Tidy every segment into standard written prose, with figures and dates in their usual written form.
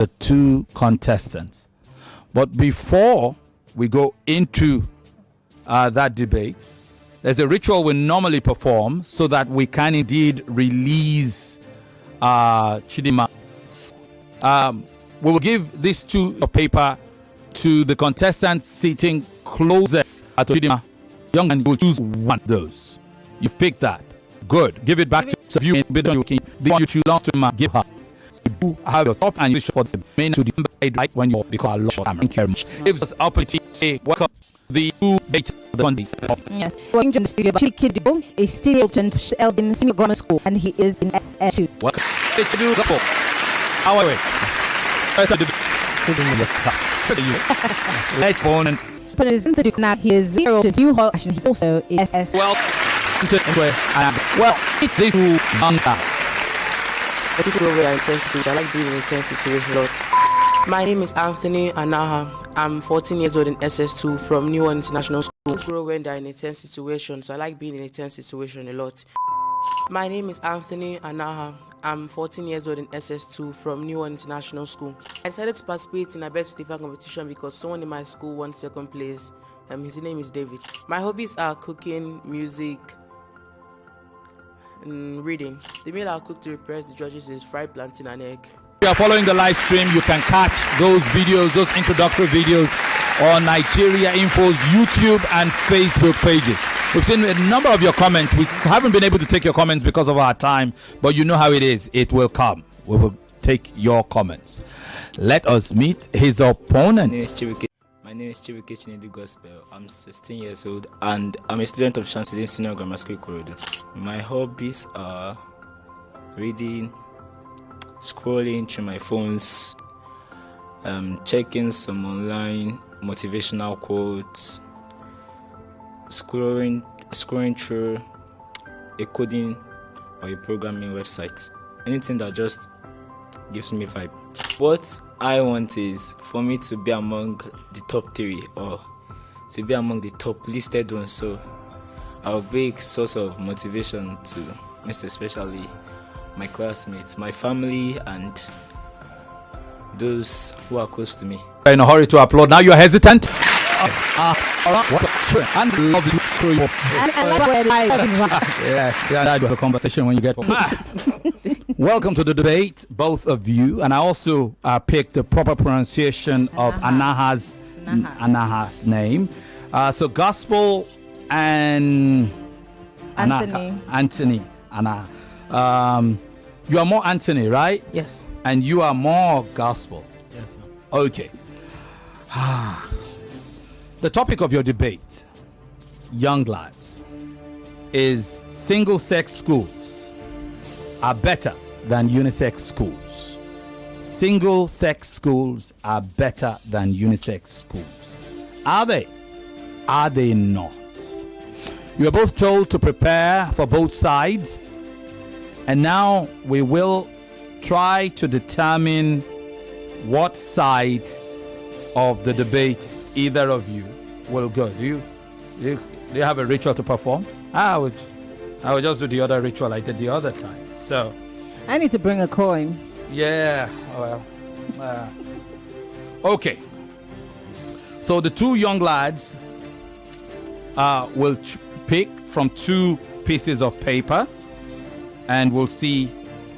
the two contestants. But before we go into that debate, there's a ritual we normally perform so that we can indeed release Chidima. We will give this to a paper to the contestants sitting closest to Chidima. Young man, you will choose one of those. You've picked that. Good. Give it back to you. The one you choose to give her. So you have your top and you should for the main to the right when you become a lot. Thank you very much. Gives us opportunity to say welcome the two dates of the Mondays. Yes. We're in the studio. Chinedu, a studio student in senior grammar school, and he is in SS2. Welcome. Chinedu, couple. How are we? Let's phone and. Now he is 0 to 2 hall, and he's also in SS. Well, it's this The people over there in intense situation. I like being in intense situation a lot. My name is Anthony Anagha. I'm 14 years old in SS2 from New One International School. I grow when they're in a tense situation, so I like being in a tense situation a lot. My name is Anthony Anagha. I'm 14 years old in SS2 from New One International School. I decided to participate in a bet to differ competition because someone in my school won second place. His name is David. My hobbies are cooking, music, and reading. The meal I'll cook to impress the judges is fried plantain and egg. If you are following the live stream, you can catch those videos, those introductory videos on Nigeria Info's YouTube and Facebook pages. We've seen a number of your comments. We haven't been able to take your comments because of our time, but you know how it is. It will come. We will take your comments. Let us meet his opponent. My name is Chibuike Chinedu Gospel. I'm 16 years old and I'm a student of Chancellor Senior Grammar School, Ikorodu. My hobbies are reading, scrolling through my phones, checking some online motivational quotes, scrolling through a coding or a programming website. Anything that just gives me a vibe. What I want is for me to be among the top 3 or to be among the top listed ones. So I'll be a source of motivation to most especially my classmates, my family, and those who are close to me. In a hurry to applaud. Now you're hesitant. Yeah, the conversation when you get. Welcome to the debate, both of you, and I also picked the proper pronunciation of Anagha's name. So Gospel and Anthony. You are more Anthony, right? Yes. And you are more Gospel. Yes, sir. Okay. The topic of your debate, young lads, is single-sex schools are better than unisex schools. Single-sex schools are better than unisex schools. Are they? Are they not? You are both told to prepare for both sides, and now we will try to determine what side of the debate either of you will go. Do you have a ritual to perform? I would just do the other ritual I did the other time. So I need to bring a coin. Yeah. Well. Okay. So the two young lads will pick from 2 pieces of paper, and we'll see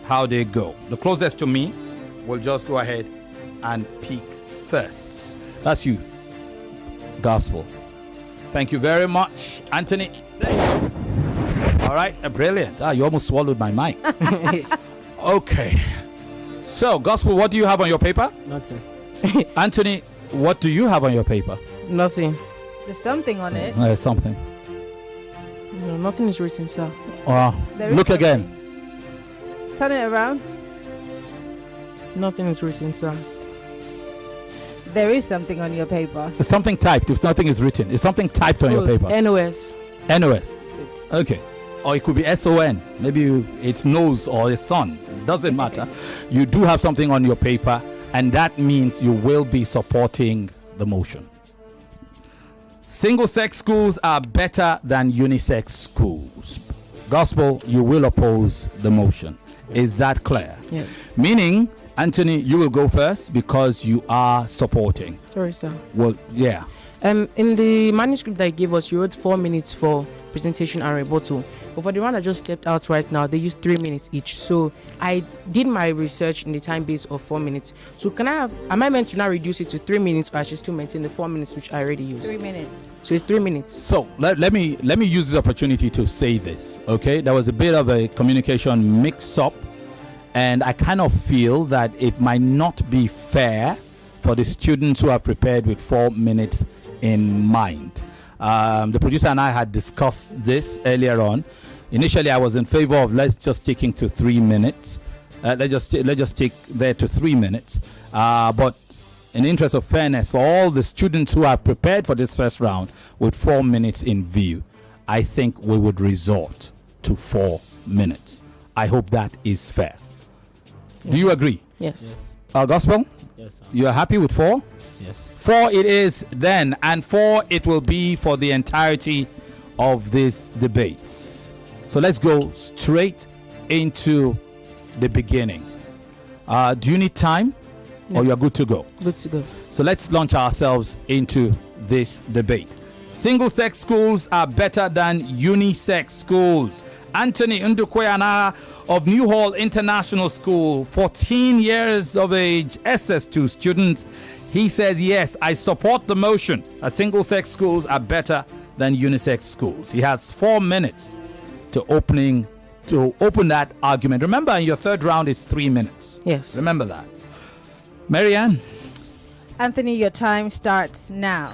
how they go. The closest to me will just go ahead and pick first. That's you, Gospel. Thank you very much, Anthony. All right, brilliant. You almost swallowed my mic. Okay. So, Gospel, what do you have on your paper? Nothing. Anthony, what do you have on your paper? Nothing. There's something on it. There's something. No, nothing is written, sir. Look again. Turn it around. Nothing is written, sir. There is something on your paper. It's something typed. If nothing is written, it's something typed on your paper. NOS. NOS. Good. Okay. Or it could be SON. Maybe it's nose or a son. It doesn't matter. You do have something on your paper, and that means you will be supporting the motion. Single-sex schools are better than unisex schools. Gospel, you will oppose the motion. Is that clear? Yes. Meaning Anthony, you will go first because you are supporting. Sorry, sir. Well, yeah. In the manuscript that you gave us, you wrote 4 minutes for presentation and rebuttal. But for the one I just stepped out right now, they use 3 minutes each. So I did my research in the time base of 4 minutes. So am I meant to now reduce it to 3 minutes, or I should still maintain the 4 minutes which I already used? 3 minutes. So it's 3 minutes. So let me use this opportunity to say this. Okay, there was a bit of a communication mix-up, and I kind of feel that it might not be fair for the students who have prepared with 4 minutes in mind. The producer and I had discussed this earlier on. Initially, I was in favor of let's just sticking to 3 minutes. Let's just stick there to 3 minutes. But in the interest of fairness, for all the students who have prepared for this first round with 4 minutes in view, I think we would resort to 4 minutes. I hope that is fair. Yes. Do you agree? Yes. Gospel? Yes, sir. You are happy with 4? Yes. 4 it is then, and 4 it will be for the entirety of this debates. So let's go straight into the beginning. Do you need time? No. Or you're good to go? Good to go. So let's launch ourselves into this debate. Single-sex schools are better than unisex schools. Anthony Ndukwe Anagha of New Hall International School, 14 years of age, SS2 student. He says, yes, I support the motion that single-sex schools are better than unisex schools. He has 4 minutes to open that argument. Remember, in your third round is 3 minutes. Yes. Remember that. Maryann? Anthony, your time starts now.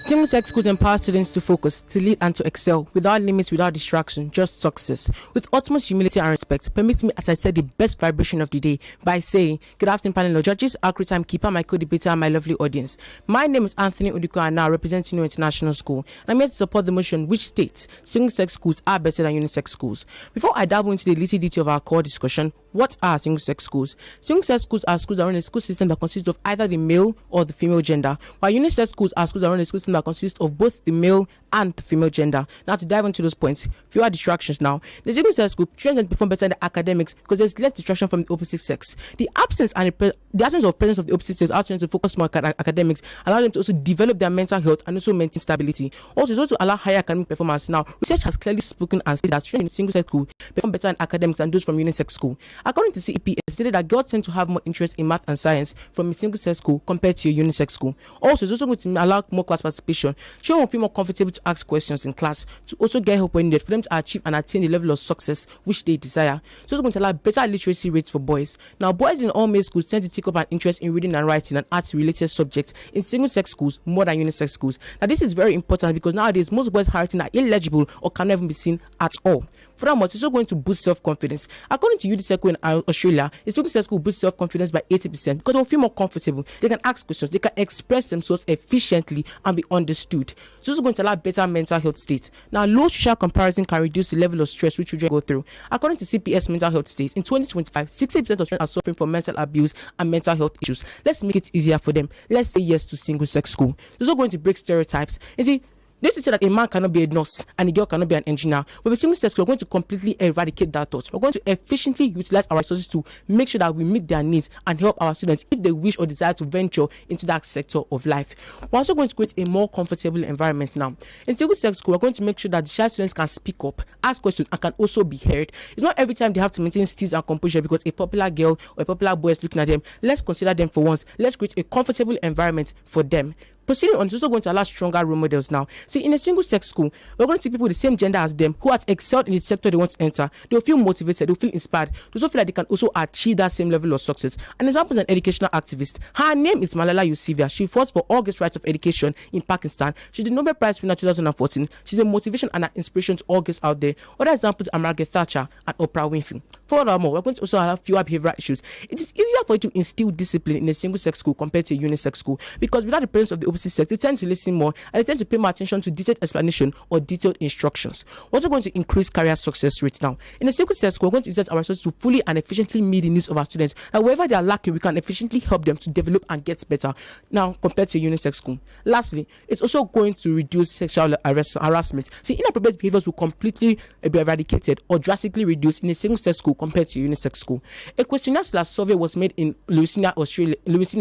Single-sex schools empower students to focus, to lead and to excel, without limits, without distraction, just success. With utmost humility and respect, permit me, as I said, the best vibration of the day by saying, good afternoon, panel of judges, accurate timekeeper, my co-debater, and my lovely audience. My name is Anthony Ndukwe, and now representing New International School. And I'm here to support the motion which states single-sex schools are better than unisex schools. Before I dabble into the little detail of our core discussion, what are single-sex schools? Single-sex schools are schools that run a school system that consists of either the male or the female gender, while unisex schools are schools that run a school system that consists of both the male and the female gender. Now, to dive into those points, fewer distractions now. The single-sex school students perform better in the academics because there's less distraction from the opposite sex. The absence of presence of the opposite sex allows students to focus more on academics, allow them to also develop their mental health and also maintain stability. Also, it's also to allow higher academic performance. Now, research has clearly spoken and stated that students in single-sex school perform better in academics than those from unisex school. According to CEP, it's stated that girls tend to have more interest in math and science from a single-sex school compared to a unisex school. Also, it's also going to allow more class participation. Children will feel more comfortable to ask questions in class, to also get help when needed for them to achieve and attain the level of success which they desire. It's also going to allow better literacy rates for boys. Now, boys in all male schools tend to take up an interest in reading and writing and arts-related subjects in single-sex schools more than unisex schools. Now, this is very important because nowadays most boys writing are illegible or cannot even be seen at all. Furthermore, it's also going to boost self-confidence. According to Unisex in Australia, a single-sex school boosts self-confidence by 80% because they'll feel more comfortable. They can ask questions, they can express themselves efficiently and be understood. It's also going to allow better mental health state. Now, low social comparison can reduce the level of stress which children go through. According to CPS mental health states, in 2025, 60% of children are suffering from mental abuse and mental health issues. Let's make it easier for them. Let's say yes to single-sex school. It's also going to break stereotypes. You see, this is that a man cannot be a nurse and a girl cannot be an engineer. But with single-sex, we're going to completely eradicate that thought. We're going to efficiently utilize our resources to make sure that we meet their needs and help our students if they wish or desire to venture into that sector of life. We're also going to create a more comfortable environment now. In single-sex school, we're going to make sure that the shy students can speak up, ask questions, and can also be heard. It's not every time they have to maintain steeze and composure because a popular girl or a popular boy is looking at them. Let's consider them for once. Let's create a comfortable environment for them. Proceeding on, it's also going to allow stronger role models now. See, in a single-sex school, we're going to see people with the same gender as them who has excelled in the sector they want to enter. They'll feel motivated, they'll feel inspired, they'll also feel like they can also achieve that same level of success. An example is an educational activist. Her name is Malala Yousafzai. She fought for all girls' rights of education in Pakistan. She's the Nobel Prize winner 2014. She's a motivation and an inspiration to all girls out there. Other examples are Margaret Thatcher and Oprah Winfrey. Furthermore, we're going to also have fewer behavioral issues. It is easier for you to instill discipline in a single-sex school compared to a unisex school because without the presence of the opposite opposite sex, they tend to listen more and they tend to pay more attention to detailed explanation or detailed instructions. We're also going to increase career success rate now. In a single sex school, we're going to use our resources to fully and efficiently meet the needs of our students. And wherever they are lacking, we can efficiently help them to develop and get better now compared to a unisex school. Lastly, it's also going to reduce sexual harassment. See, inappropriate behaviors will completely be eradicated or drastically reduced in a single sex school compared to a unisex school. A questionnaire survey was made in Louisiana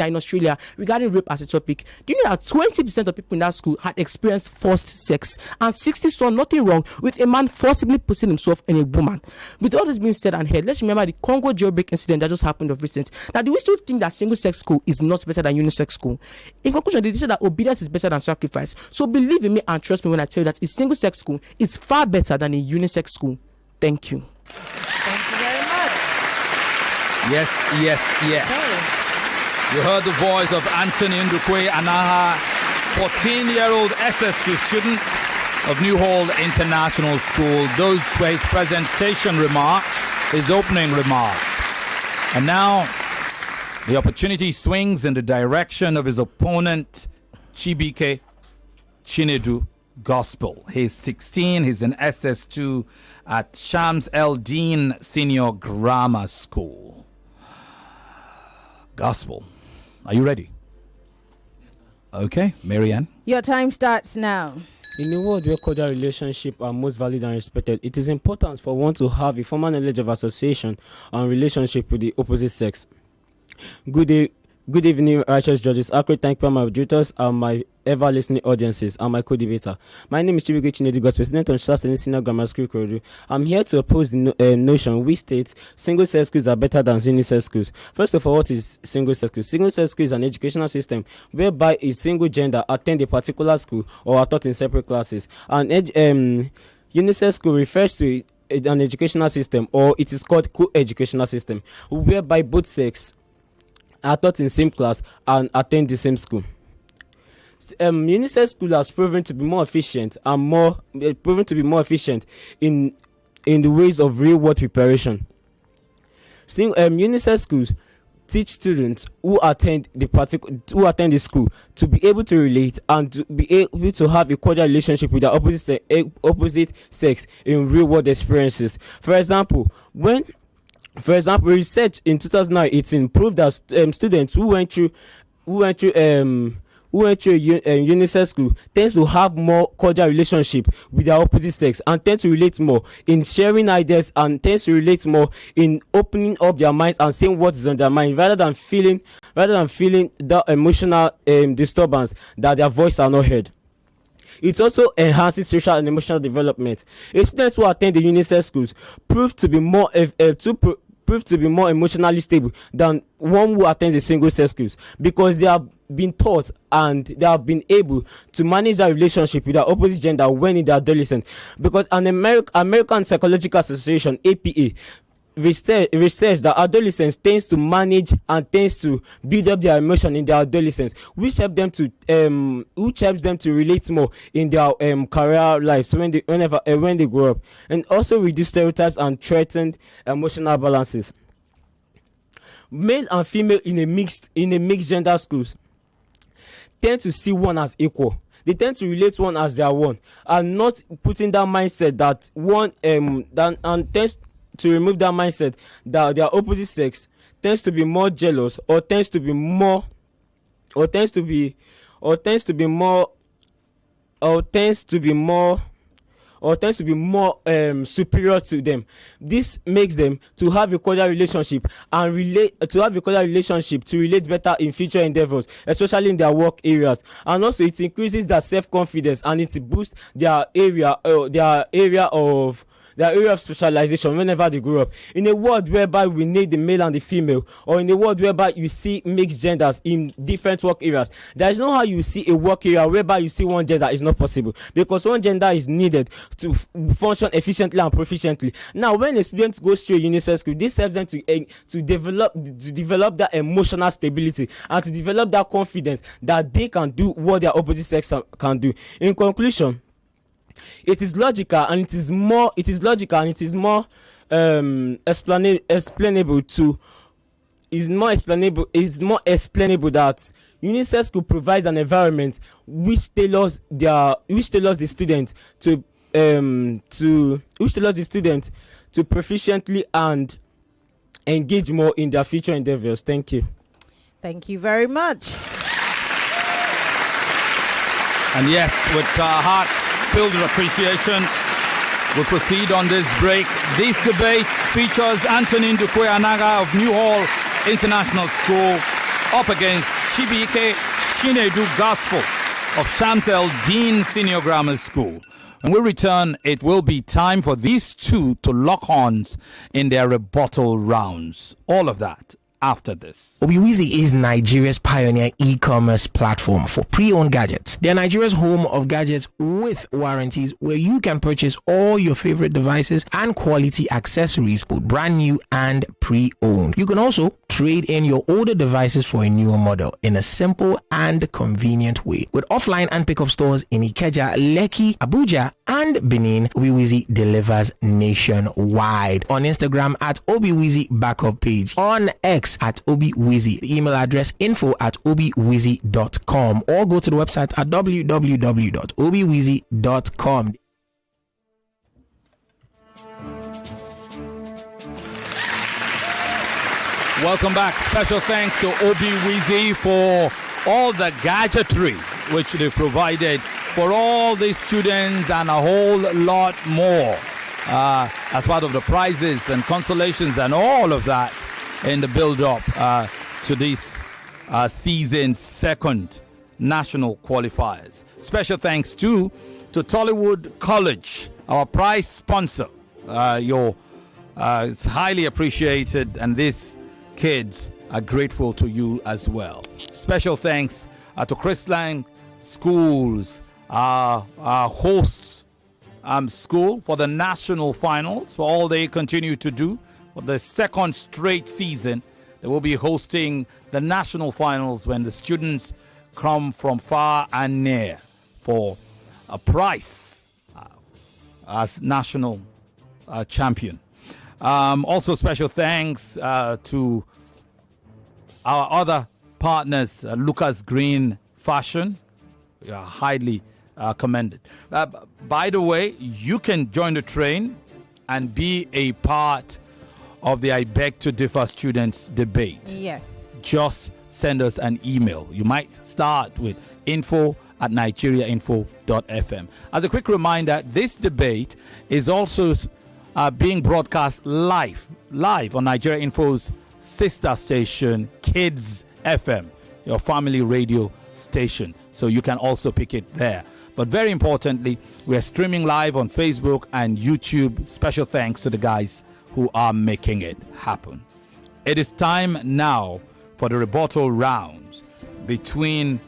in Australia regarding rape as a topic. Do you know that 20% of people in that school had experienced forced sex and 60 saw nothing wrong with a man forcibly putting himself in a woman? With all this being said and heard, let's remember the Congo jailbreak incident that just happened of recent. Now, do we still think that single sex school is not better than unisex school? In conclusion, they say that obedience is better than sacrifice. So believe in me and trust me when I tell you that a single sex school is far better than a unisex school. Thank you. Thank you very much. Yes. Okay. You heard the voice of Anthony Ndukwe Anagha, 14-year-old SS2 student of New Hall International School. Those were his presentation remarks, his opening remarks. And now the opportunity swings in the direction of his opponent, Chibuike Chinedu Gospel. He's 16, he's in SS2 at Shams El Deen Senior Grammar School. Gospel, are you ready? Okay, Maryann. Your time starts now. In a world where cordial relationships are most valued and respected, it is important for one to have a formal knowledge of association and relationship with the opposite sex. Good evening, righteous judges, accurate thank you, my moderators, and my ever-listening audiences, and my co-debater. My name is Chibuike Chinedu, president of Shasta Senior Grammar School, Chinedu. I'm here to oppose the notion which states single-sex schools are better than unisex schools. First of all, what is single-sex schools? Single-sex schools is an educational system whereby a single gender attend a particular school or are taught in separate classes. And unisex school refers to an educational system, or it is called co-educational system, whereby both sex are taught in same class and attend the same school. Unisex school has proven to be more efficient and in the ways of real world preparation. Unisex schools teach students who attend the school to be able to relate and to be able to have a cordial relationship with their opposite sex in real world experiences. For example, research in 2018 proved that students who went through unisex school tends to have more cordial relationship with their opposite sex and tend to relate more in sharing ideas and tends to relate more in opening up their minds and saying what is on their mind rather than feeling the emotional disturbance that their voice are not heard. It also enhances social and emotional development. Students who attend the unisex schools prove to be more emotionally stable than one who attends the single-sex schools because they have been taught and they have been able to manage their relationship with their opposite gender when in their adolescence. Because an American Psychological Association (APA) research that adolescents tends to manage and tends to build up their emotion in their adolescence, which helps them to relate more in their career lives when they grow up, and also reduce stereotypes and threaten emotional balances. Male and female in a mixed gender schools tend to see one as equal. They tend to relate one as their one, and not putting that mindset that one and tends to remove that mindset that their opposite sex tends to be more jealous or tends to be more superior to them. This makes them to have a cordial relationship and to relate better in future endeavors, especially in their work areas. And also it increases their self-confidence and it boosts their area of specialization whenever they grow up. In a world whereby we need the male and the female, or in a world whereby you see mixed genders in different work areas, there is no how you see a work area whereby you see one gender is not possible, because one gender is needed to function efficiently and proficiently. Now, when a student goes through a unisex school, this helps them to develop that emotional stability and to develop that confidence that they can do what their opposite sex can do. In conclusion, it is logical and it is more explainable to explainable that Unisex could provide an environment which tailors the student to proficiently and engage more in their future endeavors. Thank you. Thank you very much. And yes, with heart filled with appreciation, we'll proceed on this break. This debate features Anthony Ndukwe Anagha of New Hall International School up against Chibuike Chinedu Gospel of Chantel Deen Senior Grammar School. When we return, it will be time for these two to lock horns in their rebuttal rounds. All of that after this. Obiwizi is Nigeria's pioneer e-commerce platform for pre-owned gadgets. They are Nigeria's home of gadgets with warranties, where you can purchase all your favorite devices and quality accessories, both brand new and pre-owned. You can also trade in your older devices for a newer model in a simple and convenient way. With offline and pickup stores in Ikeja, Lekki, Abuja, and Benin, Obiwizi delivers nationwide. On Instagram at Obiwizi Backup Page. On X at Obiwizi. The email address info@obiwizi.com, or go to the website at www.obiwizi.com. Welcome back. Special thanks to Obiwizi for all the gadgetry which they provided for all these students and a whole lot more as part of the prizes and consolations and all of that in the build-up to this season's second national qualifiers. Special thanks to Tollywood College, our prize sponsor. It's highly appreciated, and these kids are grateful to you as well. Special thanks to Christline Schools, our hosts school, for the national finals, for all they continue to do. For the second straight season, they will be hosting the national finals when the students come from far and near for a prize as national champion. Also, special thanks to our other partners, Lucas Green Fashion. You are highly commended. By the way, you can join the train and be a part of the I Beg to Differ students debate. Yes. Just send us an email. You might start with info@nigeriainfo.fm. As a quick reminder, this debate is also being broadcast live on Nigeria Info's sister station, Kids FM, your family radio station. So you can also pick it there. But very importantly, we are streaming live on Facebook and YouTube. Special thanks to the guys who are making it happen. It is time now for the rebuttal rounds between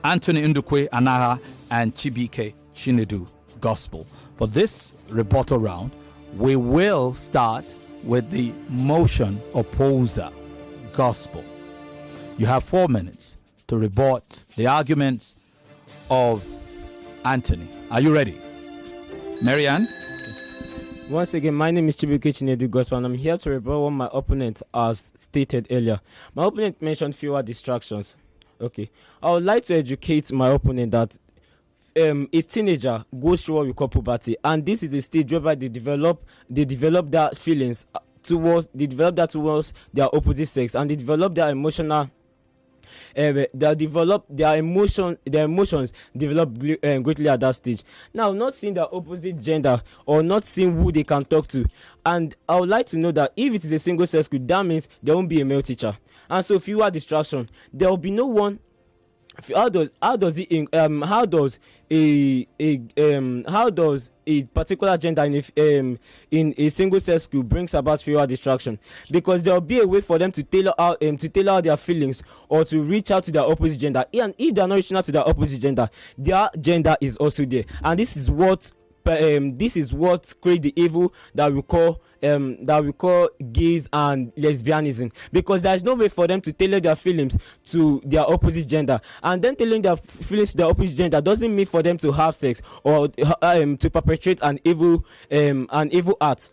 Anthony Ndukwe Anagha and Chibuike Chinedu Gospel. For this rebuttal round, we will start with the motion opposer, Gospel. You have 4 minutes to rebut the arguments of Anthony. Are you ready? Maryann? Once again, my name is Chibuike Chinedu Gospel, and I'm here to rebut what my opponent has stated earlier. My opponent mentioned fewer distractions. Okay. I would like to educate my opponent that a teenager goes through what we call puberty, and this is the stage whereby they develop their feelings towards their opposite sex, and they develop their emotional their emotions develop greatly at that stage. Now, not seeing the opposite gender or not seeing who they can talk to, and I would like to know that if it is a single sex school, that means there won't be a male teacher, and so fewer distraction. There will be no one. How does a particular gender in a single sex school brings about fewer distraction? Because there will be a way for them to tailor out their feelings or to reach out to their opposite gender. And if they are not reaching out to their opposite gender, their gender is also there. And this is what creates the evil that we call gays and lesbianism, because there is no way for them to tailor their feelings to their opposite gender, and then tailoring their feelings to their opposite gender doesn't mean for them to have sex or to perpetrate an evil act.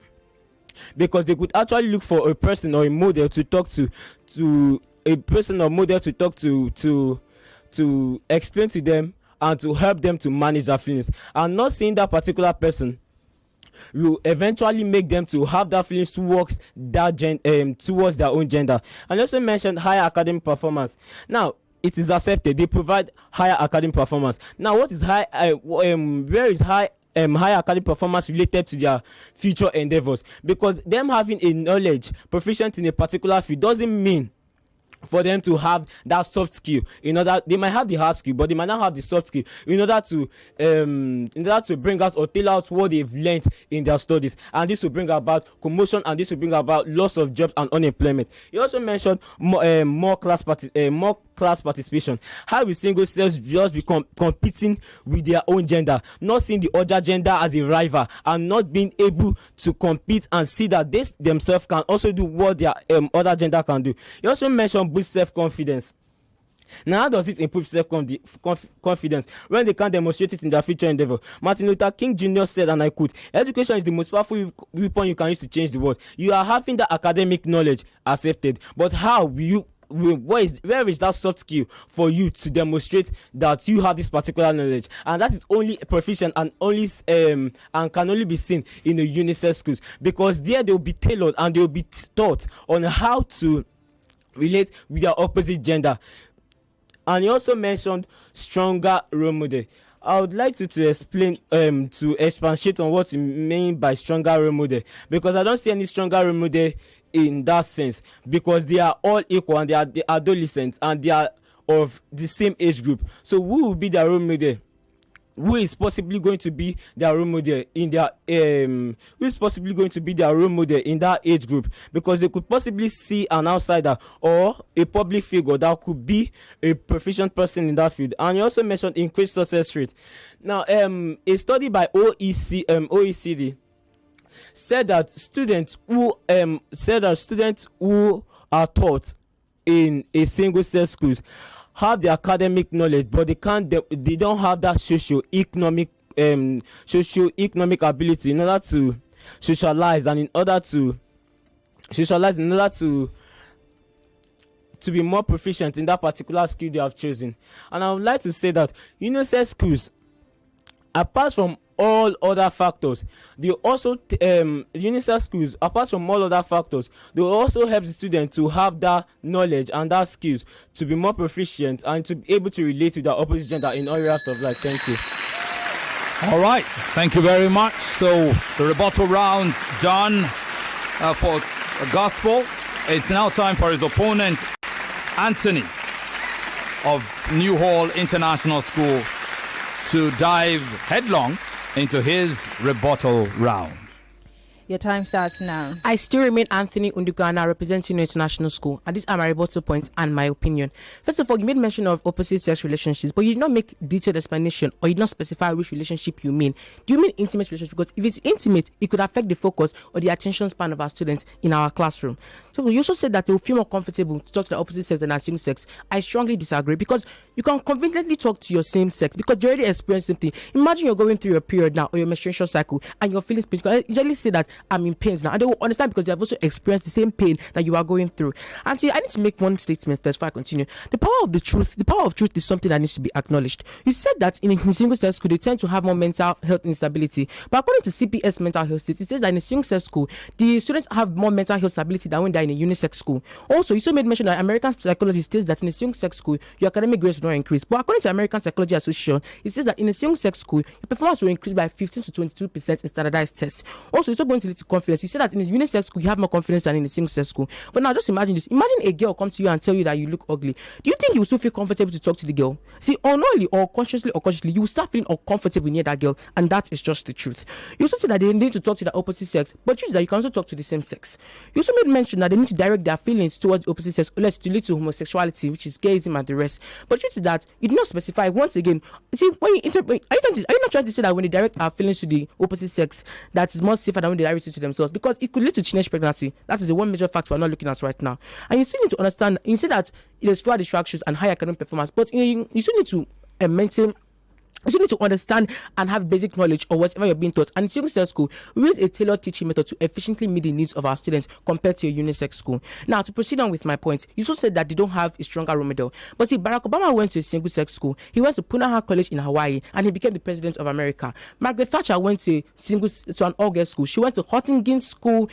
because they could actually look for a person or a model to talk to a person or model to talk to explain to them and to help them to manage their feelings, and not seeing that particular person will eventually make them to have that feelings towards that towards their own gender. And also mentioned higher academic performance. Now, it is accepted they provide higher academic performance. Now, what is where is higher academic performance related to their future endeavors? Because them having a knowledge proficient in a particular field doesn't mean for them to have that soft skill. They might have the hard skill, but they might not have the soft skill in order to bring out or tell out what they've learned in their studies, and this will bring about commotion, and this will bring about loss of jobs and unemployment. He also mentioned more class participation. How will single sex just be competing with their own gender, not seeing the other gender as a rival, and not being able to compete and see that they themselves can also do what their other gender can do. He also mentioned boost self-confidence. Now, how does it improve self-confidence when they can't demonstrate it in their future endeavor? Martin Luther King Jr. said, and I quote, "Education is the most powerful weapon you can use to change the world." You are having the academic knowledge accepted, but how will you? Where is that soft skill for you to demonstrate that you have this particular knowledge? And that is only proficient and only and can only be seen in the Unisex schools, because there they will be tailored and they will be taught on how to relate with their opposite gender. And he also mentioned stronger role model. I would like to explain to expatiate on what you mean by stronger role model, because I don't see any stronger role model in that sense, because they are all equal and they are the adolescents and they are of the same age group. So who will be their role model? Who is possibly going to be their role model in their who is possibly going to be their role model in that age group? Because they could possibly see an outsider or a public figure that could be a proficient person in that field. And he also mentioned increased success rate. Now, a study by OECD said that students who are taught in a single-sex schools have the academic knowledge, but they don't have that socio-economic ability in order to socialize and in order to be more proficient in that particular skill they have chosen. And I would like to say that Unisex schools, apart from all other factors, they also Unisex schools, apart from all other factors, they also help the student to have that knowledge and that skills to be more proficient and to be able to relate with the opposite gender in all areas of life. Thank you. All right, thank you very much. So the rebuttal round's done for Gospel. It's now time for his opponent, Anthony of New Hall International School, to dive headlong into his rebuttal round. Your time starts now. I still remain Anthony Ndukwe, representing International School, and these are my rebuttal points and my opinion. First of all, you made mention of opposite sex relationships, but you did not make detailed explanation, or you did not specify which relationship you mean. Do you mean intimate relationship? Because if it's intimate, it could affect the focus or the attention span of our students in our classroom. So you also said that they will feel more comfortable to talk to the opposite sex than our same sex. I strongly disagree, because you can conveniently talk to your same sex because you already experienced something. Imagine you're going through your period now or your menstruation cycle and you're feeling pain. You can usually say that I'm in pains now, and they will understand because they have also experienced the same pain that you are going through. And see, I need to make one statement first before I continue. The power of truth is something that needs to be acknowledged. You said that in a single sex school they tend to have more mental health instability, but according to CPS mental health states, it says that in a single sex school the students have more mental health stability than when they're in a unisex school. Also, you also made mention that American psychology states that in a single sex school your academic grades will not increase, but according to American Psychology Association, it says that in a single sex school your performance will increase by 15 to 22% in standardized tests. Also, it's also going to lead to confidence. You said that in a unisex school you have more confidence than in a single sex school. But now just imagine this. Imagine a girl comes to you and tell you that you look ugly. Do you think you will still feel comfortable to talk to the girl? See, unknowingly or consciously or consciously, you will start feeling uncomfortable near that girl, and that is just the truth. You also said that they need to talk to the opposite sex, but the truth is that you can also talk to the same sex. You also made mention that they need to direct their feelings towards the opposite sex, unless to lead to homosexuality, which is gayism and the rest. But the truth is that you did not specify. Once again, see, when you interpret, are you not trying to say that when they direct our feelings to the opposite sex, that is more safer than when they direct it to themselves? Because it could lead to teenage pregnancy. That is the one major factor we're not looking at right now. And you still need to understand, you say that it is fewer distractions and higher academic performance, but you still need to maintain You need to understand and have basic knowledge of whatever you're being taught. And in single-sex school, we use a tailored teaching method to efficiently meet the needs of our students compared to a unisex school. Now, to proceed on with my point, you also said that they don't have a stronger role model. But see, Barack Obama went to a single-sex school. He went to Punahou College in Hawaii, and he became the president of America. Margaret Thatcher went to an all-girls school. She went to Hockinson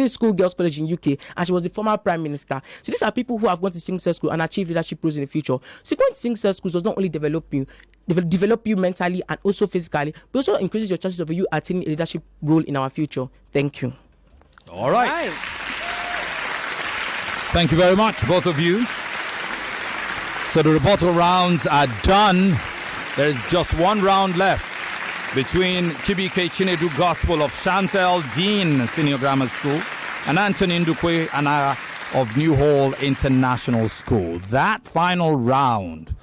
School Girls College in UK, and she was the former prime minister. So these are people who have gone to single-sex school and achieved leadership roles in the future. So going to single-sex schools does not only develop you mentally and also physically, but also increases your chances of you attaining a leadership role in our future. Thank you. All right. Thank you very much, both of you. So the rebuttal rounds are done. There is just one round left between Chibuike Chinedu Gospel of Chantel Deen Senior Grammar School and Anthony Ndukwe Anagha of New Hall International School. That final round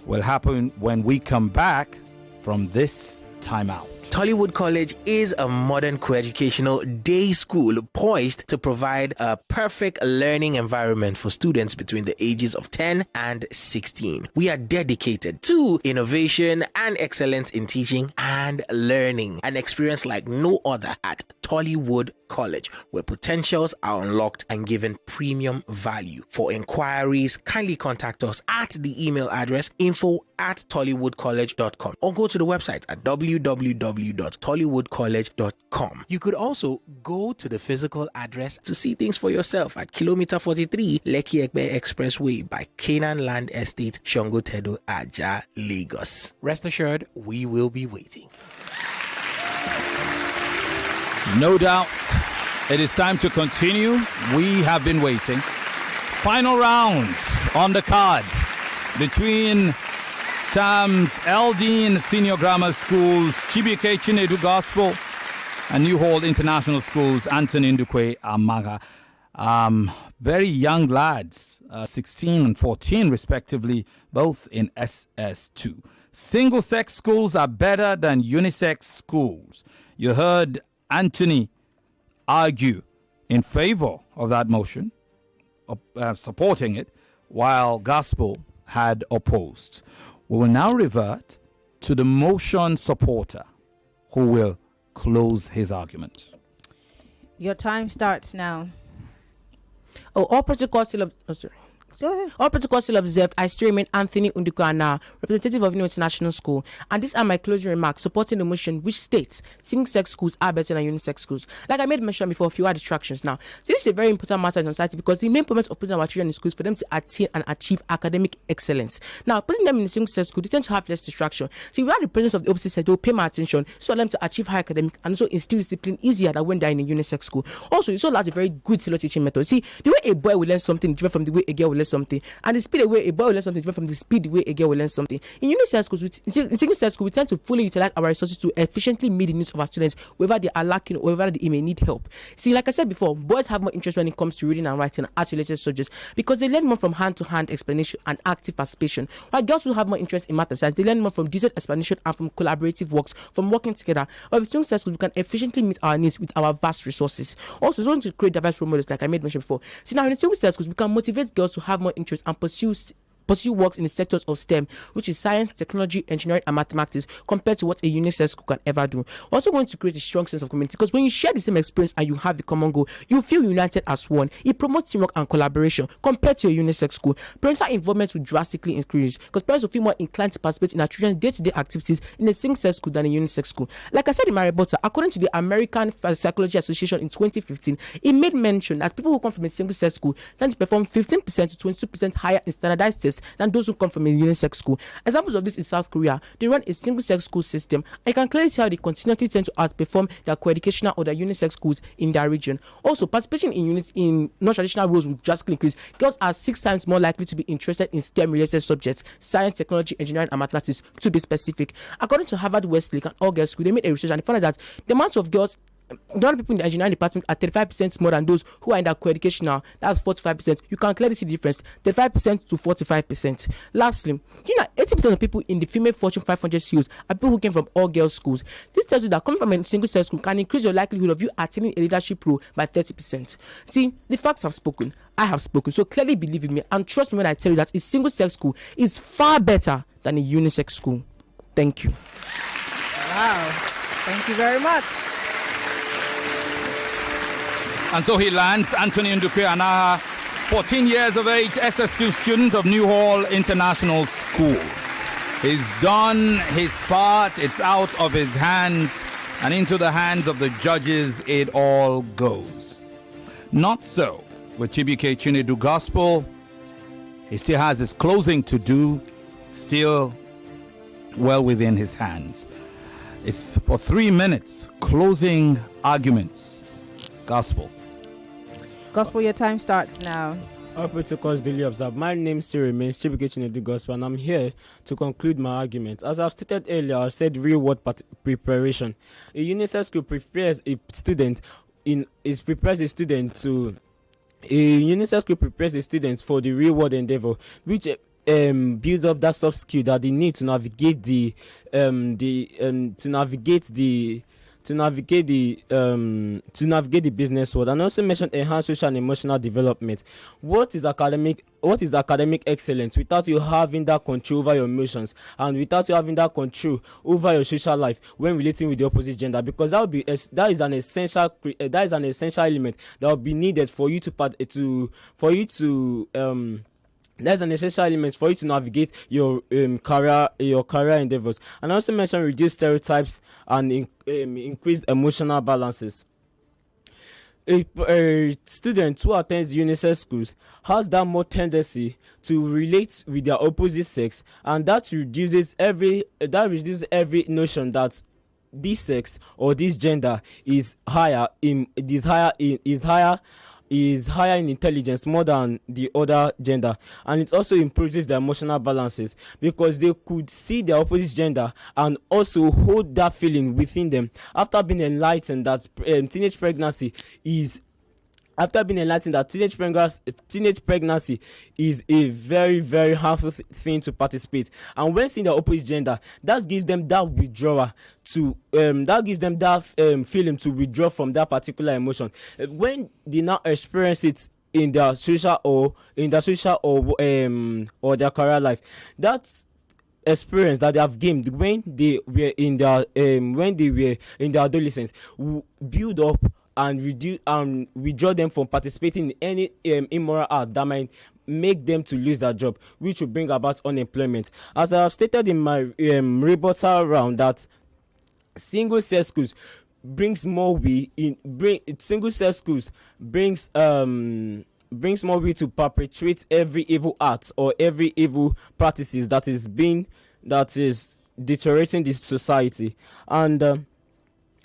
will happen when we come back from this timeout. Tollywood College is a modern co-educational day school poised to provide a perfect learning environment for students between the ages of 10 and 16. We are dedicated to innovation and excellence in teaching and learning, an experience like no other at Tollywood College, where potentials are unlocked and given premium value. For inquiries, kindly contact us at the email address info@tollywoodcollege.com or go to the website at www.tollywoodcollege.com. You could also go to the physical address to see things for yourself at kilometer 43 Lekki Egbe Expressway by Canaan Land Estate, Shongotedo, Aja, Lagos. Rest assured, we will be waiting. No doubt, it is time to continue. We have been waiting. Final rounds on the card between Sam's Deen Senior Grammar Schools, Chibuike Chinedu Gospel, and New Hall International Schools, Anthony Ndukwe Anagha. Very young lads, 16 and 14 respectively, both in SS2. Single-sex schools are better than unisex schools. You heard Anthony argue in favor of that motion, supporting it, while Gospel had opposed. We will now revert to the motion supporter, who will close his argument. Your time starts now. All protocols still Go ahead. All protocols still observed. I still remain Anthony Ndukwe Anagha, representative of New International School, and these are my closing remarks supporting the motion which states single-sex schools are better than unisex schools. Like I made mention before, fewer distractions. Now, so this is a very important matter in society because the main purpose of putting our children in schools for them to attain and achieve academic excellence. Now, putting them in a single-sex school, they tend to have less distraction. See, without the presence of the opposite sex, they will pay more attention so them to achieve high academic and also instill discipline easier than when they're in a unisex school. Also, it also allows a very good tailored teaching method. See, the way a boy will learn something is different from the way a girl will learn something, and the speed away a boy will learn something is different from the speed the way a girl will learn something. In unisex schools, in single-sex schools, we tend to fully utilize our resources to efficiently meet the needs of our students, whether they are lacking or whether they may need help. See, like I said before, boys have more interest when it comes to reading and writing and art-related subjects because they learn more from hand-to-hand explanation and active participation, while girls who have more interest in math and science, they learn more from detailed explanation and from collaborative works, from working together. But with single-sex schools, we can efficiently meet our needs with our vast resources. Also, it's going to create diverse role models, like I made mention before. See, now in single-sex schools, we can motivate girls to have more interest and pursue works in the sectors of STEM, which is science, technology, engineering, and mathematics, compared to what a unisex school can ever do. We're also going to create a strong sense of community because when you share the same experience and you have a common goal, you feel united as one. It promotes teamwork and collaboration compared to a unisex school. Parental involvement will drastically increase because parents will feel more inclined to participate in their children's day-to-day activities in a single-sex school than a unisex school. Like I said in my rebuttal, according to the American Psychology Association in 2015, it made mention that people who come from a single-sex school tend to perform 15% to 22% higher in standardized tests than those who come from a unisex school. Examples of this in South Korea, they run a single-sex school system. I can clearly see how they continuously tend to outperform their co-educational or their unisex schools in their region. Also, participation in non-traditional roles will drastically increase. Girls are 6 times more likely to be interested in STEM-related subjects, science, technology, engineering, and mathematics, to be specific. According to Harvard Westlake and all-girls school, they made a research and they found out that the amount of girls, the amount of people in the engineering department are 35% more than those who are in the co-educational. That's 45%. You can clearly see the difference, 35% to 45%. Lastly, 80% of people in the female Fortune 500 CEOs are people who came from all girls schools. This tells you that coming from a single-sex school can increase your likelihood of you attaining a leadership role by 30%. See, the facts have spoken. I have spoken. So clearly believe in me and trust me when I tell you that a single-sex school is far better than a unisex school. Thank you. Wow. Thank you very much. And so he lands, Anthony Ndukwe Anagha, 14 years of age, SS2 student of New Hall International School. He's done his part, it's out of his hands, and into the hands of the judges it all goes. Not so with Chibuike Chinedu Gospel. He still has his closing to do, still well within his hands. It's for 3 minutes, closing arguments. Gospel. Gospel, your time starts now. All protocols duly observed. My name still remains Chibuike Chinedu Gospel, and I'm here to conclude my argument. As I've stated earlier, I said real-world preparation. A Unisex school prepares a student for the real-world endeavor, which builds up that soft skill that they need to navigate the business world, and also mentioned enhanced social and emotional development. What is academic excellence without you having that control over your emotions and without you having that control over your social life when relating with the opposite gender? Because that is an essential element that will be needed for you That's an essential element for you to navigate your career endeavors. And I also mentioned reduce stereotypes and increased emotional balances. A student who attends Unisex schools has that more tendency to relate with their opposite sex, and that reduces every notion that this sex or this gender is higher in intelligence more than the other gender. And it also improves their emotional balances, because they could see their opposite gender and also hold that feeling within them after being enlightened that teenage pregnancy is a very, very harmful thing to participate. And when seeing the opposite gender, that gives them that withdrawal feeling to withdraw from that particular emotion. When they now experience it in their social or their career life, that experience that they have gained when they were in their adolescence will build up and reduce and withdraw them from participating in any immoral act that might make them to lose their job, which will bring about unemployment. As I have stated in my rebuttal round, that single-sex schools brings more way to perpetuate every evil act or every evil practices that is deteriorating this society.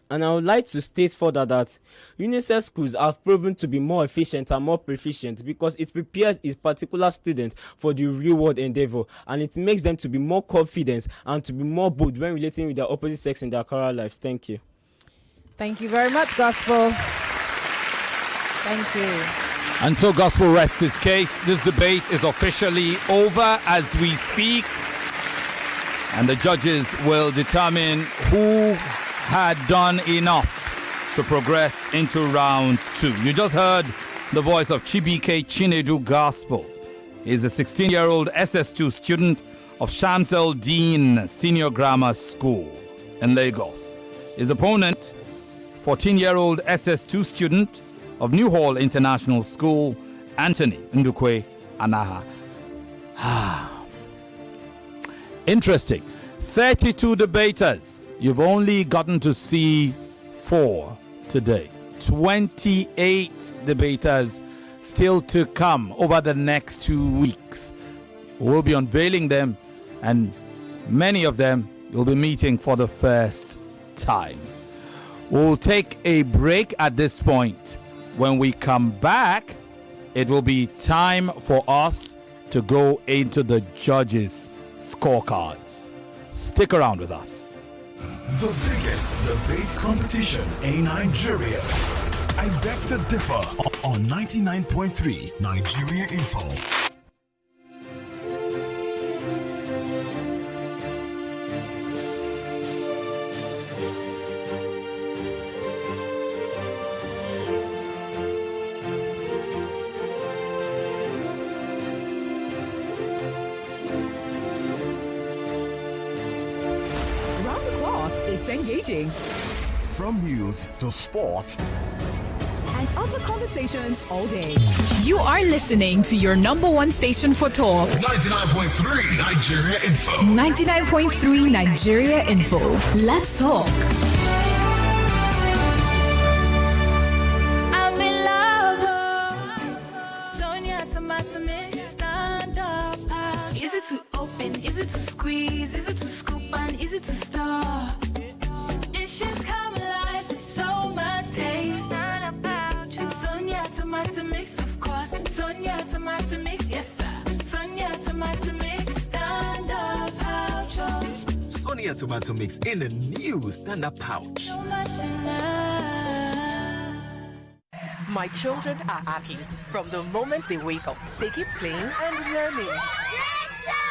And I would like to state further that Unisex schools have proven to be more efficient and more proficient because it prepares a particular student for the real world endeavor, and it makes them to be more confident and to be more bold when relating with their opposite sex in their career lives. Thank you. Thank you very much, Gospel. Thank you. And so Gospel rests its case. This debate is officially over as we speak, and the judges will determine who had done enough to progress into round 2. You just heard the voice of Chibuike Chinedu Gospel. He's a 16-year-old SS2 student of Shamsel Deen Senior Grammar School in Lagos. His opponent, 14-year-old SS2 student of New Hall International School, Anthony Ndukwe Anagha. Interesting. 32 debaters. You've only gotten to see 4 today. 28 debaters still to come over the next 2 weeks. We'll be unveiling them, and many of them will be meeting for the first time. We'll take a break at this point. When we come back, it will be time for us to go into the judges' scorecards. Stick around with us. The biggest debate competition in Nigeria. I beg to differ on 99.3 Nigeria Info. It's engaging. From news to sport. And other conversations all day. You are listening to your number one station for talk. 99.3 Nigeria Info. 99.3 Nigeria Info. Let's talk. I'm in love. Sonia tomato mix, stand up. Is it to open? Is it to squeeze? Is it to scoop? And is it to stir? Dishes come alive with so much taste. Sonia tomato mix, of course. Sonia tomato mix, yes sir. Sonia tomato mix, stand up pouch. Sonia tomato mix in a new stand up pouch. So much in love. My children are athletes. From the moment they wake up, they keep playing and learning.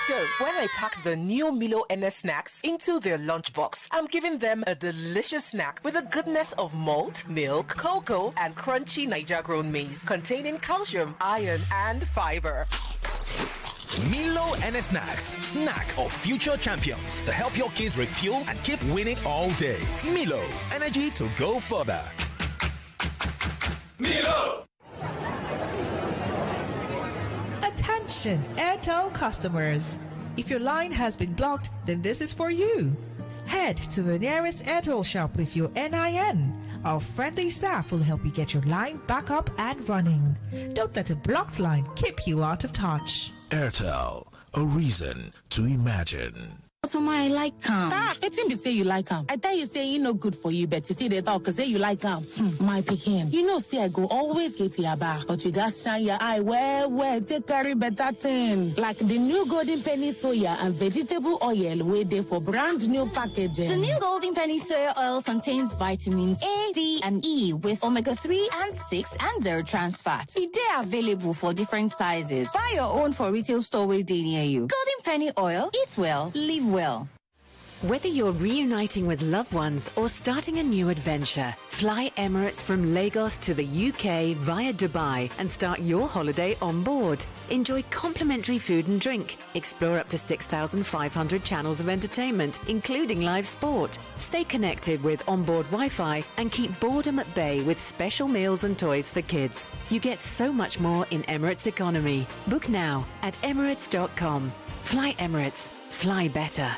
So, when I pack the new Milo NS snacks into their lunchbox, I'm giving them a delicious snack with the goodness of malt, milk, cocoa, and crunchy Niger-grown maize containing calcium, iron, and fiber. Milo NS Snacks, snack of future champions to help your kids refuel and keep winning all day. Milo, energy to go further. Milo! Attention, Airtel customers. If your line has been blocked, then this is for you. Head to the nearest Airtel shop with your NIN. Our friendly staff will help you get your line back up and running. Don't let a blocked line keep you out of touch. Airtel, a reason to imagine. So I like him. It's him to say you like him. I tell you say he no good for you, but you see they talk cause say you like him. My picking. You know, see I go always get your back, but you got shine your eye where take carry better thing. Like the new golden penny soya and vegetable oil waiting for brand new packaging. The new golden penny soya oil contains vitamins A, D, and E with omega-3 and 6 and 0 trans fat. They are available for different sizes. Buy your own for retail store where they near you. Golden penny oil. Eat well, live well. Whether you're reuniting with loved ones or starting a new adventure, fly Emirates from Lagos to the UK via Dubai and start your holiday on board. Enjoy complimentary food and drink. Explore up to 6,500 channels of entertainment, including live sport. Stay connected with onboard Wi-Fi and keep boredom at bay with special meals and toys for kids. You get so much more in Emirates economy. Book now at emirates.com. Fly Emirates. Fly better.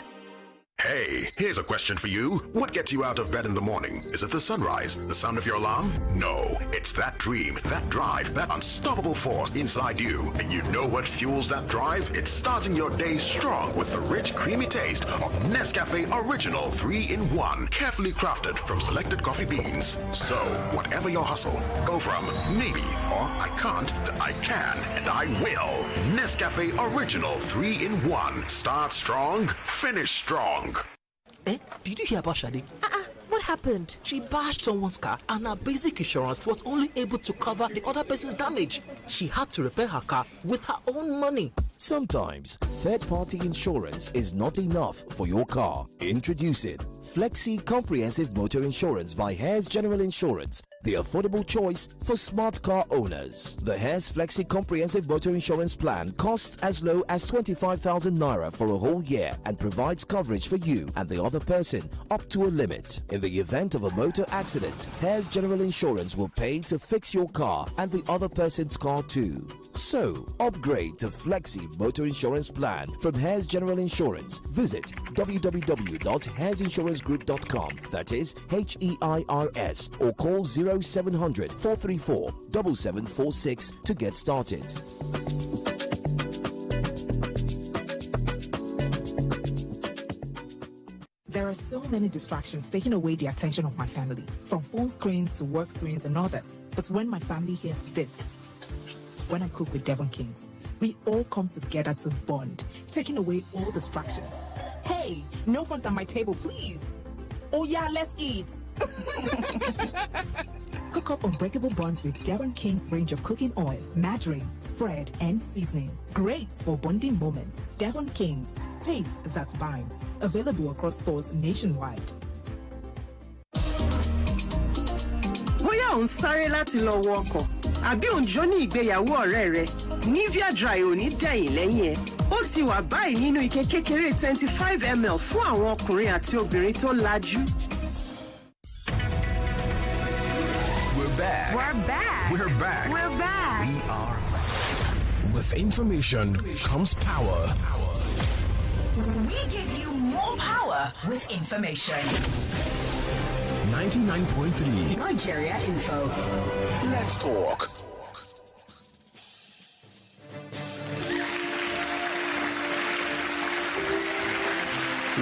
Hey, here's a question for you. What gets you out of bed in the morning? Is it the sunrise? The sound of your alarm? No, it's that dream, that drive, that unstoppable force inside you. And you know what fuels that drive? It's starting your day strong with the rich, creamy taste of Nescafe Original 3-in-1, carefully crafted from selected coffee beans. So, whatever your hustle, go from maybe or I can't to I can and I will. Nescafe Original 3-in-1. Start strong, finish strong. Did you hear about Shadi? What happened? She bashed someone's car and her basic insurance was only able to cover the other person's damage. She had to repair her car with her own money. Sometimes, third-party insurance is not enough for your car. Introducing Flexi Comprehensive Motor Insurance by Hares General Insurance, the affordable choice for smart car owners. The Hares Flexi Comprehensive Motor Insurance Plan costs as low as 25,000 naira for a whole year and provides coverage for you and the other person up to a limit. In the event of a motor accident, Hares General Insurance will pay to fix your car and the other person's car too. So, upgrade to Flexi Motor Insurance Plan from Hares General Insurance. Visit www.hairsinsurancegroup.com. That is HEIRS, or call 0700 434 7746 to get started. There are so many distractions taking away the attention of my family, from phone screens to work screens and others. But when my family hears this, when I cook with Devon Kings, we all come together to bond, taking away all distractions. Hey, no phones at my table, please. Oh yeah, let's eat. Cook up unbreakable buns with Devon King's range of cooking oil, margarine, spread, and seasoning. Great for bonding moments. Devon King's, taste that binds. Available across stores nationwide. Bóyá ò ń sáré láti lọ wọkọ̀, àbí ò ń jó ní ìgbéyàwó ọ̀rẹ́ rẹ̀, Nivea Dry ò ní dẹ̀yìn lẹ́yìn ẹ̀. Ó ti wà báyìí nínú ike kékeré 25 ml fún àwọn ọkùnrin àti obìnrin tó lajú. We're back. We're back. We're back. We're back. We are back. With information comes power. We give you more power with information. 99.3 Nigeria Info. Let's talk.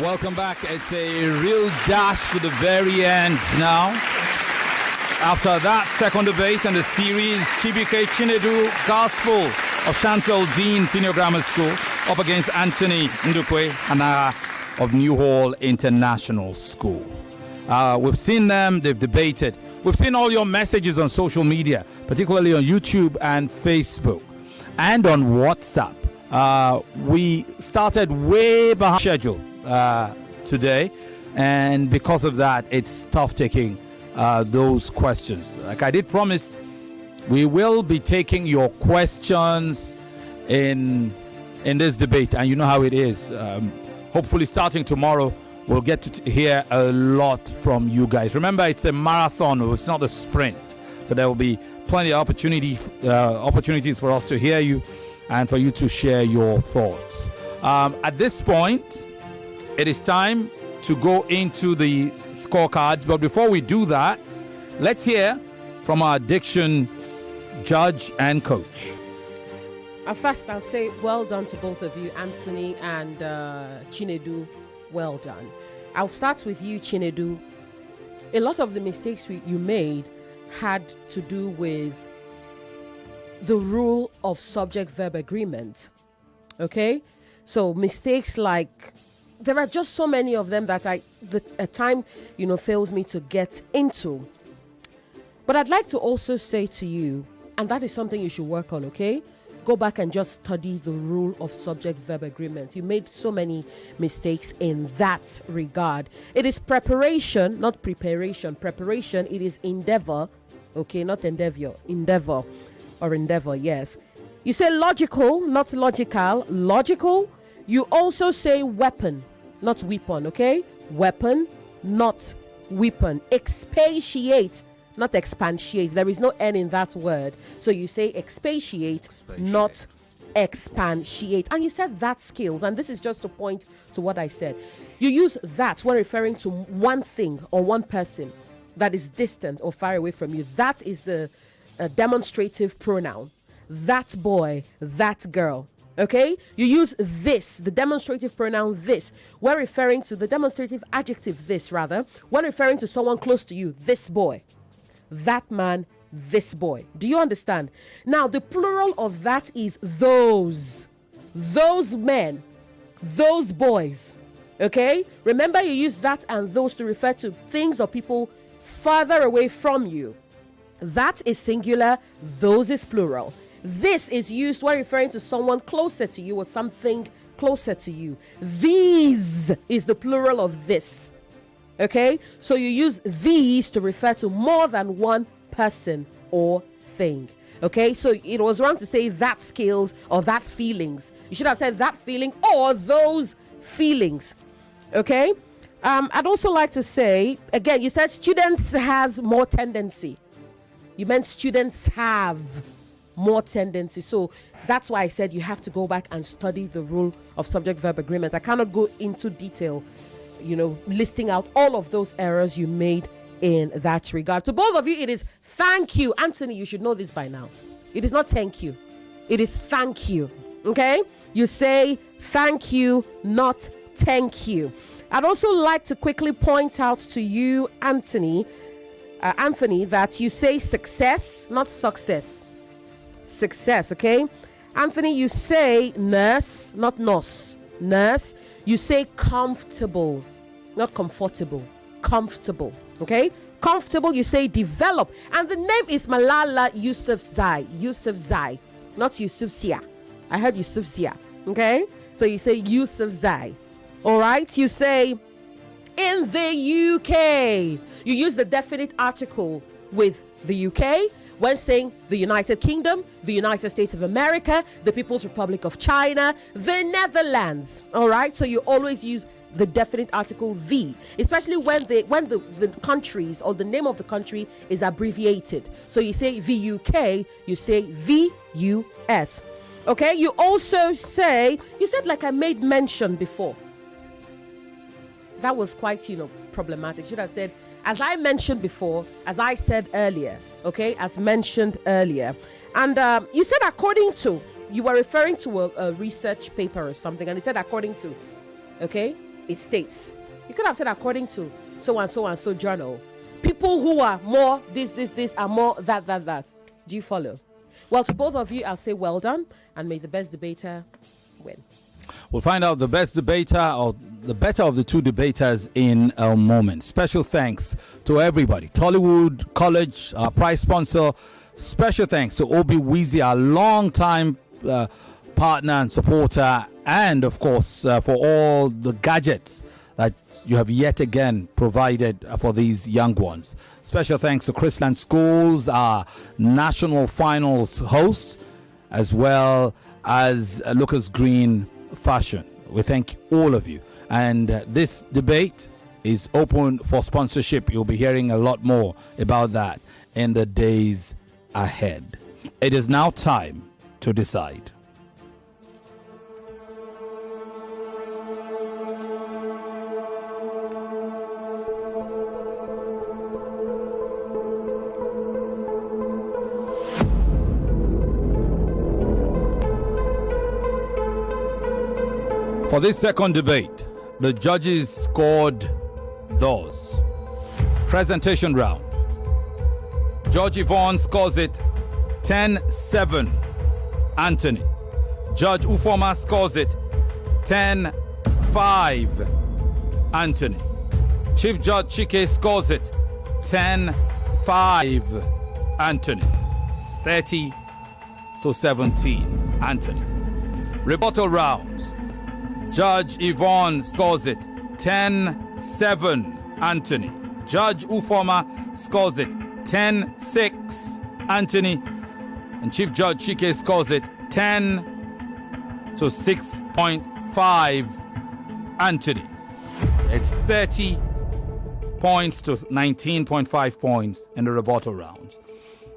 Welcome back. It's a real dash to the very end now. After that second debate in the series, Chibuike Chinedu Gospel of Chancel Deen Senior Grammar School up against Anthony Ndukwe Anagha of New Hall International School. We've seen them, they've debated. We've seen all your messages on social media, particularly on YouTube and Facebook and on WhatsApp. We started way behind schedule today, and because of that, it's tough taking those questions. Like I did promise, we will be taking your questions in this debate, and you know how it is. Hopefully starting tomorrow, we'll get to hear a lot from you guys. Remember, it's a marathon, it's not a sprint, so there will be plenty of opportunities for us to hear you and for you to share your thoughts. At this point, it is time to go into the scorecards. But before we do that, let's hear from our diction judge and coach. First, I'll say well done to both of you, Anthony and Chinedu. Well done. I'll start with you, Chinedu. A lot of the mistakes you made had to do with the rule of subject-verb agreement. Okay? So mistakes like, there are just so many of them that at time, fails me to get into. But I'd like to also say to you, and that is something you should work on, okay? Go back and just study the rule of subject-verb agreement. You made so many mistakes in that regard. It is preparation, not preparation. Preparation, it is endeavor, okay? Not endeavor, endeavor or endeavor, yes. You say logical, not logical. Logical. You also say weapon, not weapon, okay? Weapon, not weapon. Expatiate, not expatiate. There is no N in that word. So you say expatiate, not expatiate. And you said that skills. And this is just to point to what I said. You use that when referring to one thing or one person that is distant or far away from you. That is the demonstrative pronoun. That boy, that girl. Okay? You use this, the demonstrative pronoun this, when referring to the demonstrative adjective this, rather, when referring to someone close to you, this boy, that man, this boy. Do you understand? Now, the plural of that is those men, those boys. Okay? Remember, you use that and those to refer to things or people farther away from you. That is singular, those is plural. This is used when referring to someone closer to you or something closer to you. These is the plural of this. Okay? So you use these to refer to more than one person or thing. Okay? So it was wrong to say that skills or that feelings. You should have said that feeling or those feelings. Okay? I'd also like to say, again, you said students has more tendency. You meant students have more tendency. So that's why I said you have to go back and study the rule of subject-verb agreement. I cannot go into detail, listing out all of those errors you made in that regard. To both of you, it is thank you. Anthony, you should know this by now. It is not thank you. It is thank you. Okay? You say thank you, not thank you. I'd also like to quickly point out to you, Anthony, that you say success, not success. Success, okay? Anthony, you say nurse, not nurse. Nurse. You say comfortable, not comfortable. Comfortable, okay? Comfortable, you say develop. And the name is Malala Yousafzai. Yousafzai, not Yusufzia. I heard Yusufzia, okay? So you say Yousafzai. All right? You say in the UK. You use the definite article with the UK. When saying the United Kingdom, the United States of America, the People's Republic of China, the Netherlands. All right, so you always use the definite article the, especially when the countries or the name of the country is abbreviated. So you say the UK, you say the US. Okay, you also say, you said like I made mention before. That was quite, problematic. Should have said, as I mentioned before, as I said earlier, okay, as mentioned earlier. And you said according to, you were referring to a research paper or something, and you said according to, okay, it states. You could have said according to so and so journal. People who are more this are more that. Do you follow? Well, to both of you, I'll say well done, and may the best debater win. We'll find out the best debater or the better of the two debaters in a moment. Special thanks to everybody. Tollywood College, our prize sponsor. Special thanks to Obi Weezy, our long-time partner and supporter, and of course for all the gadgets that you have yet again provided for these young ones. Special thanks to Chrisland Schools, our national finals host, as well as Lucas Green Fashion. We thank all of you. And this debate is open for sponsorship. You'll be hearing a lot more about that in the days ahead. It is now time to decide. For this second debate, the judges scored those. Presentation round. Judge Yvonne scores it 10-7. Anthony. Judge Ufoma scores it 10-5. Anthony. Chief Judge Chike scores it 10-5. Anthony. 30-17. Anthony. Rebuttal rounds. Judge Yvonne scores it 10-7. Anthony. Judge Ufoma scores it 10-6. Anthony. And Chief Judge Chike scores it 10-6.5. Anthony. It's 30 points to 19.5 points in the rebuttal rounds.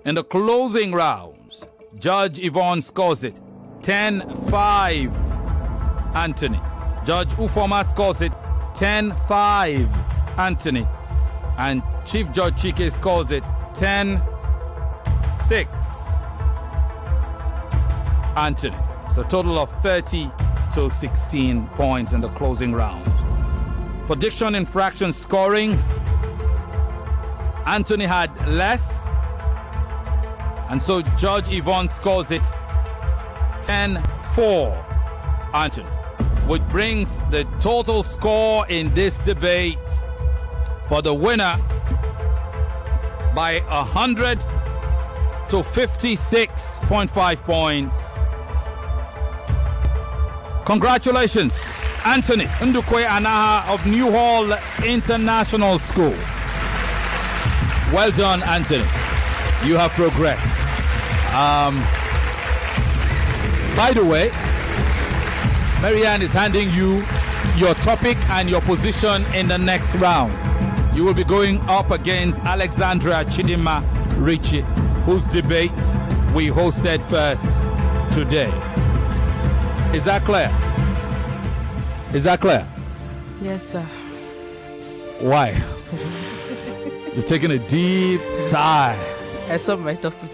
In the closing rounds, Judge Yvonne scores it 10-5. Anthony. Judge Ufoma scores it 10-5. Anthony. And Chief Judge Chike scores it 10-6. Anthony. It's a total of 30-16 points in the closing round. For diction infraction scoring, Anthony had less, and so Judge Yvonne scores it 10-4. Anthony, which brings the total score in this debate for the winner by 100 to 56.5 points. Congratulations, Anthony Ndukwe Anagha of New Hall International School. Well done, Anthony. You have progressed. By the way, Maryann is handing you your topic and your position in the next round. You will be going up against Alexandra Chidima Richie, whose debate we hosted first today. Is that clear? Is that clear? Yes, sir. Why? You're taking a deep sigh. I saw my topic.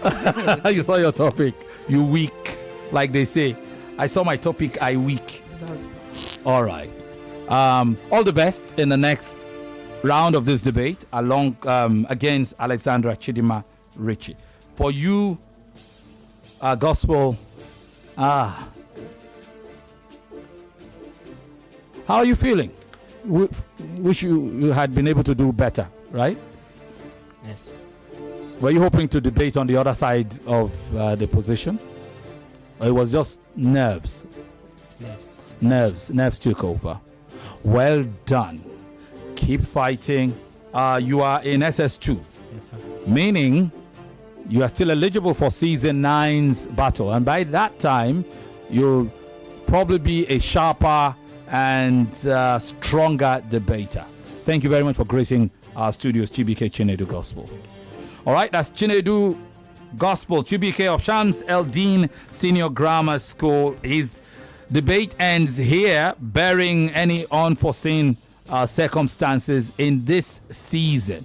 You saw your topic. You weak, like they say. I saw my topic, I weak. All right. All the best in the next round of this debate along against Alexandra Chidima Richie. For you, Gospel, how are you feeling? Wish you had been able to do better, right? Yes. Were you hoping to debate on the other side of the position? Or it was just nerves? Nerves took over. Well done. Keep fighting. You are in SS2. Yes, sir. Meaning you are still eligible for season 9's battle. And by that time, you'll probably be a sharper and stronger debater. Thank you very much for gracing our studios, Chibuike Chinedu Gospel. All right, that's Chinedu Gospel, Chibuike of Shams El Deen Senior Grammar School. His debate ends here, bearing any unforeseen circumstances in this season.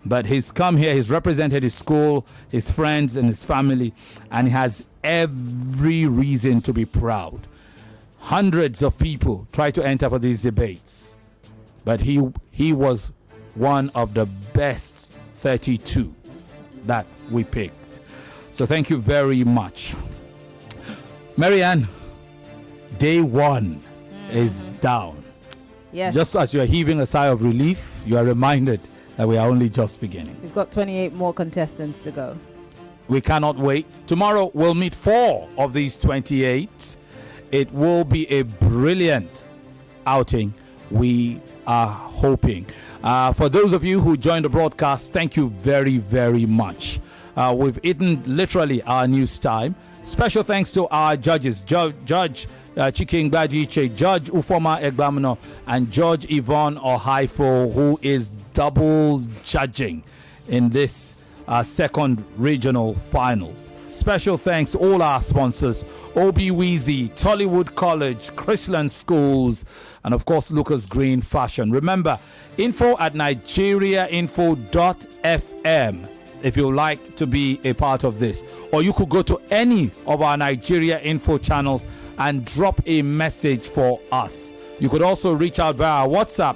But he's come here, he's represented his school, his friends, and his family, and he has every reason to be proud. Hundreds of people try to enter for these debates, but he was one of the best 32 that we picked. So thank you very much. Maryann, day one is down. Yes. Just as you are heaving a sigh of relief, you are reminded that we are only just beginning. We've got 28 more contestants to go. We cannot wait. Tomorrow we'll meet 4 of these 28. It will be a brilliant outing. We are hoping. For those of you who joined the broadcast, thank you very, very much. We've eaten literally our news time. Special thanks to our judges, Judge Chiking Bajiche, Judge Ufoma Egbamino, and Judge Yvonne Ohaifo, who is double judging in this second regional finals. Special thanks all our sponsors, OB Weezy, Tollywood College, Chrisland Schools, and of course Lucas Green Fashion. Remember, info@nigeriainfo.fm if you'd like to be a part of this. Or you could go to any of our Nigeria Info channels and drop a message for us. You could also reach out via our WhatsApp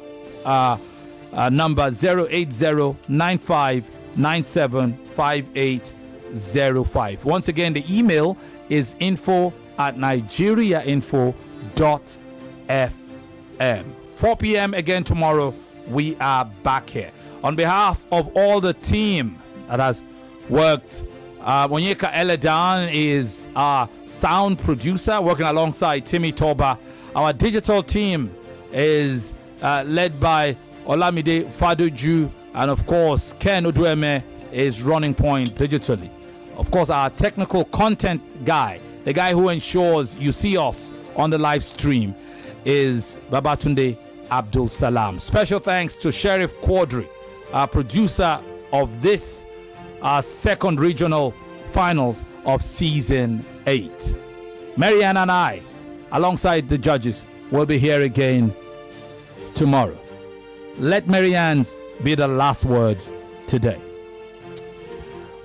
number 08095975805. Once again, the email is info@nigeriainfo.fm. 4 p.m. again tomorrow, we are back here. On behalf of all the team that has worked, Monyeka Eledan is our sound producer, working alongside Timmy Toba. Our digital team is led by Olamide Fadoju, and of course Ken Odueme is running point digitally. Of course, our technical content guy, the guy who ensures you see us on the live stream, is Babatunde Abdul Salam. Special thanks to Sheriff Quadri, our producer of this second regional finals of season 8. Maryann and I, alongside the judges, will be here again tomorrow. Let Maryann's be the last words today.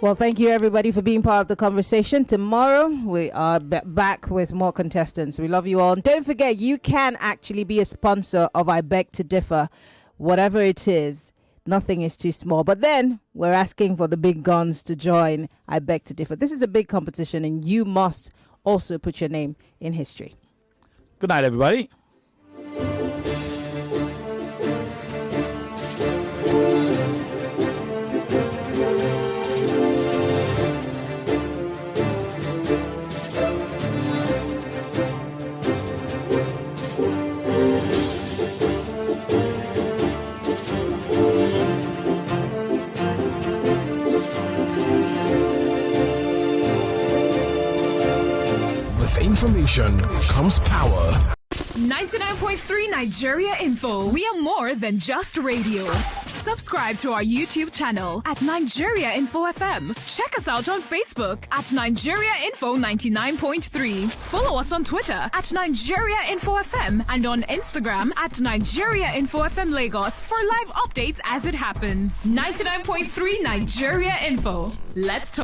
Well, thank you everybody for being part of the conversation. Tomorrow we are back with more contestants. We love you all. And don't forget, you can actually be a sponsor of I Beg to Differ. Whatever it is, nothing is too small. But then we're asking for the big guns to join I Beg to Differ. This is a big competition, and you must also put your name in history. Good night, everybody. Information comes power. 99.3 Nigeria Info. We are more than just radio. Subscribe to our YouTube channel at Nigeria Info FM. Check us out on Facebook at Nigeria Info 99.3. Follow us on Twitter at Nigeria Info FM and on Instagram at Nigeria Info FM Lagos for live updates as it happens. 99.3 Nigeria Info. Let's talk.